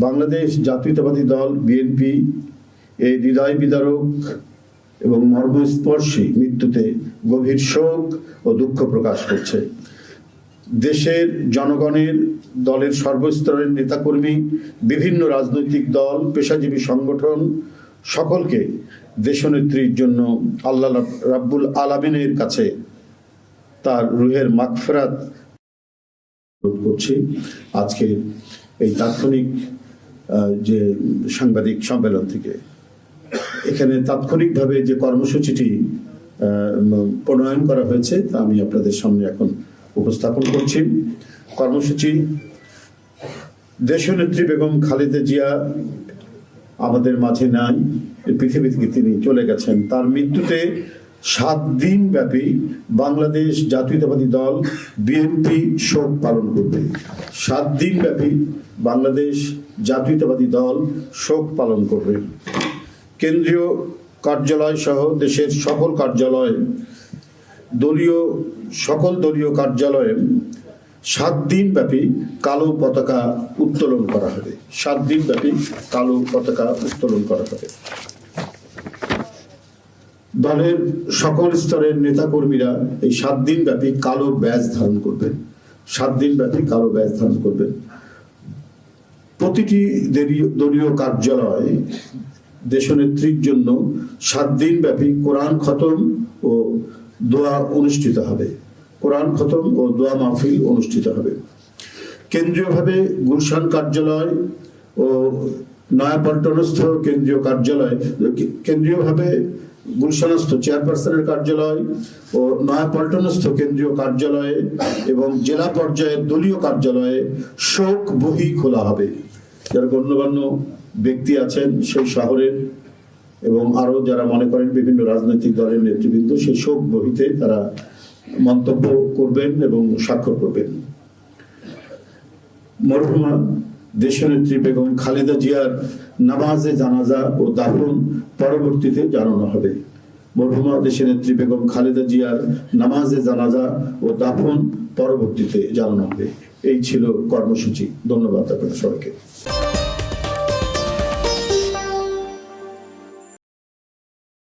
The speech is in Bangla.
বাংলাদেশ জাতীয়তাবাদী দল বিএনপি এই হৃদয় বিদারক এবং মর্মস্পর্শী মৃত্যুতে গভীর শোক ও দুঃখ প্রকাশ করছে। দেশের জনগণের, দলের সর্বস্তরের নেতাকর্মী, বিভিন্ন রাজনৈতিক দল, পেশাজীবী সংগঠন সকলকে দেশনেত্রীর জন্য আল্লাহ রাব্বুল আলামিনের কাছে তার রুহের মাগফিরাত করছি। আজকে এই তাৎক্ষণিক যে সাংবাদিক সম্মেলন থেকে এখানে তাৎক্ষণিকভাবে যে কর্মসূচিটি প্রণয়ন করা হয়েছে তা আমি আপনাদের সামনে এখন উপস্থাপন করছি। কর্মসূচি: দেশনেত্রী বেগম খালেদা জিয়া আমাদের মাঝে নাই, পৃথিবী থেকে তিনি চলে গেছেন। তার মৃত্যুতে 7 দিন ব্যাপী বাংলাদেশ জাতীয়তাবাদী দল বিএনপি শোক পালন করবে। 7 দিন ব্যাপী বাংলাদেশ জাতীয়তাবাদী দল শোক পালন করবে। কেন্দ্রীয় কার্যালয় সহ দেশের সকল কার্যালয়ে, সকল দলীয় কার্যালয়ে 7 দিন ব্যাপী কালো পতাকা উত্তোলন করা হবে। 7 দিন ব্যাপী কালো পতাকা উত্তোলন করা হবে। দলের সকল স্তরের নেতাকর্মীরা এই 7 দিন ব্যাপী কালো ব্যাজ ধারণ করবেন। 7 দিন ব্যাপী কালো ব্যাজ ধারণ করবেন। প্রতিটি দলীয় কার্যালয়ে দেশনেত্রীর জন্য 7 দিন ব্যাপী কোরআন খতম ও দোয়া অনুষ্ঠিত হবে। কোরআন খতম ও দোয়া মাহফিল অনুষ্ঠিত হবে। কেন্দ্রীয়ভাবে গুলশান কার্যালয় ও নয়াপল্টনস্থ কেন্দ্রীয় কার্যালয়, কেন্দ্রীয়ভাবে গুলশানস্থ চেয়ারপারসনের কার্যালয় ও নয়াপল্টনস্থ কেন্দ্রীয় কার্যালয়ে এবং জেলা পর্যায়ের দলীয় কার্যালয়ে শোক বহি খোলা হবে। যারা গণ্যমান্য ব্যক্তি আছেন সেই শহরের এবং আরো যারা মনে করেন বিভিন্ন রাজনৈতিক দলের নেতৃবৃন্দ, সেই শোক বহিতে তারা মন্তব্য করবেন এবং স্বাক্ষর করবেন। মরহুমা দেশনেত্রী বেগম খালেদা জিয়ার নামাজে জানাজা ও দাফন পরবর্তীতে জানানো হবে। মরহুমা দেশনেত্রী বেগম খালেদা জিয়ার নামাজে জানাজা ও দাফন পরবর্তীতে জানানো হবে। এই ছিল কর্মসূচি। ধন্যবাদ আপনাদের সবাইকে।